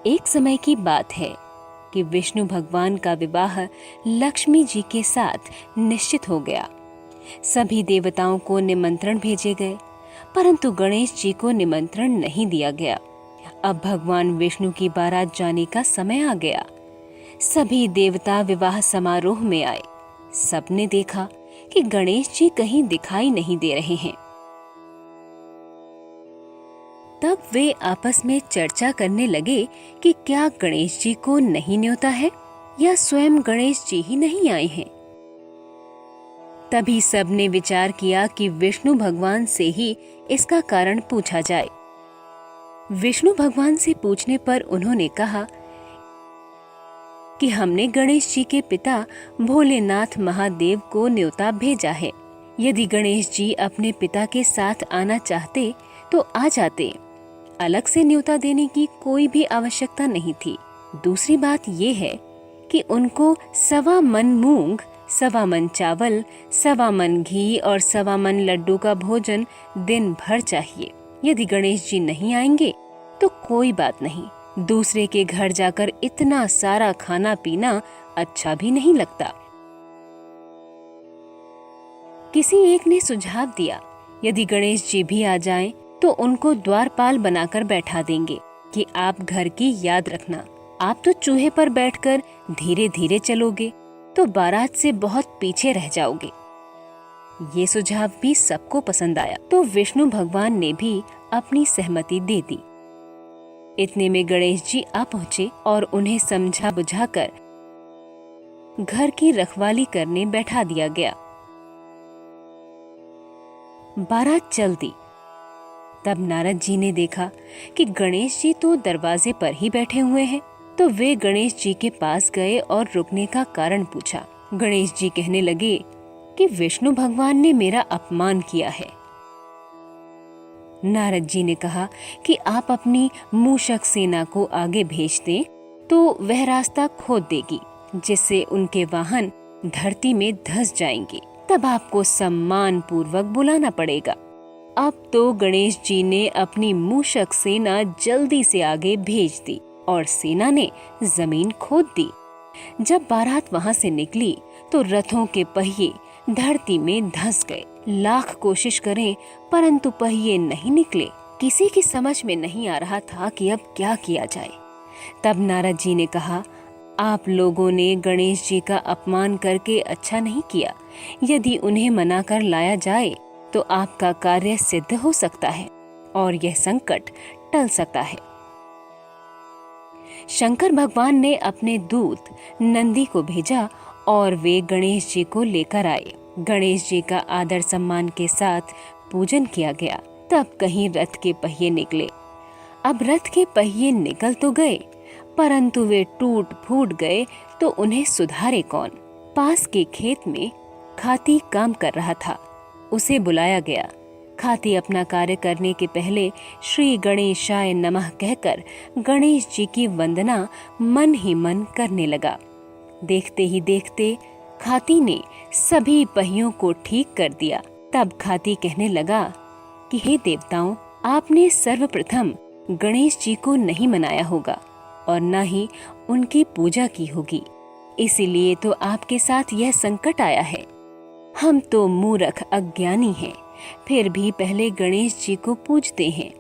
एक समय की बात है कि विष्णु भगवान का विवाह लक्ष्मी जी के साथ निश्चित हो गया। सभी देवताओं को निमंत्रण भेजे गए, परंतु गणेश जी को निमंत्रण नहीं दिया गया। अब भगवान विष्णु की बारात जाने का समय आ गया। सभी देवता विवाह समारोह में आए। सबने देखा कि गणेश जी कहीं दिखाई नहीं दे रहे हैं। तब वे आपस में चर्चा करने लगे कि क्या गणेश जी को नहीं न्योता है या स्वयं गणेश जी ही नहीं आए हैं। तभी सबने विचार किया कि विष्णु भगवान से ही इसका कारण पूछा जाए। विष्णु भगवान से पूछने पर उन्होंने कहा कि हमने गणेश जी के पिता भोलेनाथ महादेव को न्योता भेजा है। यदि गणेश जी अपने पिता के साथ आना चाहते तो आ जाते। अलग से न्योता देने की कोई भी आवश्यकता नहीं थी। दूसरी बात ये है कि उनको 1.25 मन मूंग, 1.25 मन चावल, 1.25 मन घी और 1.25 मन लड्डू का भोजन दिन भर चाहिए। यदि गणेश जी नहीं आएंगे तो कोई बात नहीं, दूसरे के घर जाकर इतना सारा खाना पीना अच्छा भी नहीं लगता। किसी एक ने सुझाव दिया, यदि गणेश जी भी आ जाएं, तो उनको द्वारपाल बनाकर बैठा देंगे कि आप घर की याद रखना। आप तो चूहे पर बैठकर धीरे धीरे चलोगे तो बारात से बहुत पीछे रह जाओगे। ये सुझाव भी सबको पसंद आया, तो विष्णु भगवान ने भी अपनी सहमति दे दी। इतने में गणेश जी आ पहुँचे और उन्हें समझा बुझाकर घर की रखवाली करने बैठा दिया गया। बारात चल दी। तब नारद जी ने देखा कि गणेश जी तो दरवाजे पर ही बैठे हुए हैं, तो वे गणेश जी के पास गए और रुकने का कारण पूछा। गणेश जी कहने लगे कि विष्णु भगवान ने मेरा अपमान किया है। नारद जी ने कहा कि आप अपनी मूषक सेना को आगे भेज दें तो वह रास्ता खोद देगी, जिससे उनके वाहन धरती में धंस जाएंगे। तब आपको सम्मान पूर्वक बुलाना पड़ेगा। अब तो गणेश जी ने अपनी मूषक सेना जल्दी से आगे भेज दी और सेना ने जमीन खोद दी। जब बारात वहां से निकली तो रथों के पहिए धरती में धंस गए। लाख कोशिश करें परंतु पहिए नहीं निकले। किसी की समझ में नहीं आ रहा था कि अब क्या किया जाए। तब नारद जी ने कहा, आप लोगों ने गणेश जी का अपमान करके अच्छा नहीं किया। यदि उन्हें मना कर लाया जाए तो आपका कार्य सिद्ध हो सकता है और यह संकट टल सकता है। शंकर भगवान ने अपने दूत नंदी को भेजा और वे गणेश जी को लेकर आए। गणेश जी का आदर सम्मान के साथ पूजन किया गया। तब कहीं रथ के पहिए निकले। अब रथ के पहिए निकल तो गए, परंतु वे टूट फूट गए तो उन्हें सुधारे कौन। पास के खेत में खाती काम कर रहा था। उसे बुलाया गया। खाती अपना कार्य करने के पहले श्री गणेशाय नमः कहकर गणेश जी की वंदना मन ही मन करने लगा। देखते ही देखते खाती ने सभी पहियों को ठीक कर दिया। तब खाती कहने लगा कि हे देवताओं, आपने सर्वप्रथम गणेश जी को नहीं मनाया होगा और न ही उनकी पूजा की होगी, इसीलिए तो आपके साथ यह संकट आया है। हम तो मूर्ख अज्ञानी हैं, फिर भी पहले गणेश जी को पूजते हैं।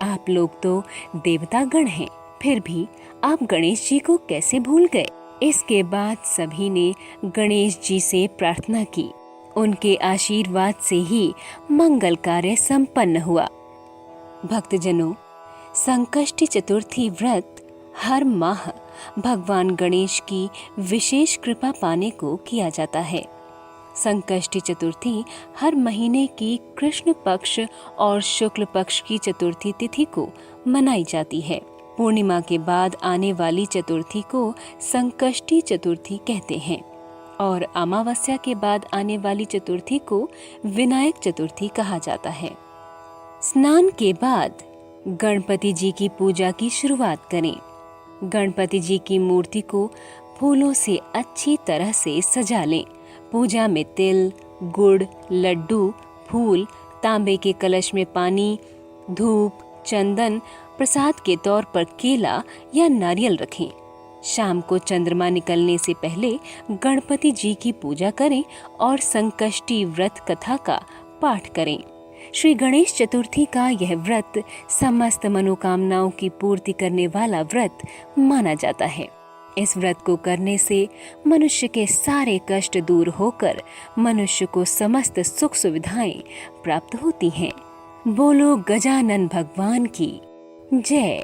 आप लोग तो देवता गण हैं, फिर भी आप गणेश जी को कैसे भूल गए। इसके बाद सभी ने गणेश जी से प्रार्थना की। उनके आशीर्वाद से ही मंगल कार्य संपन्न हुआ। भक्तजनों, संकष्टी चतुर्थी व्रत हर माह भगवान गणेश की विशेष कृपा पाने को किया जाता है। संकष्टी चतुर्थी हर महीने की कृष्ण पक्ष और शुक्ल पक्ष की चतुर्थी तिथि को मनाई जाती है। पूर्णिमा के बाद आने वाली चतुर्थी को संकष्टी चतुर्थी कहते हैं और अमावस्या के बाद आने वाली चतुर्थी को विनायक चतुर्थी कहा जाता है। स्नान के बाद गणपति जी की पूजा की शुरुआत करें। गणपति जी की मूर्ति को फूलों से अच्छी तरह से सजा लें। पूजा में तिल, गुड़, लड्डू, फूल, तांबे के कलश में पानी, धूप, चंदन प्रसाद के तौर पर केला या नारियल रखें। शाम को चंद्रमा निकलने से पहले गणपति जी की पूजा करें और संकष्टी व्रत कथा का पाठ करें। श्री गणेश चतुर्थी का यह व्रत समस्त मनोकामनाओं की पूर्ति करने वाला व्रत माना जाता है। इस व्रत को करने से मनुष्य के सारे कष्ट दूर होकर मनुष्य को समस्त सुख सुविधाएं प्राप्त होती हैं। बोलो गजानन भगवान की जय।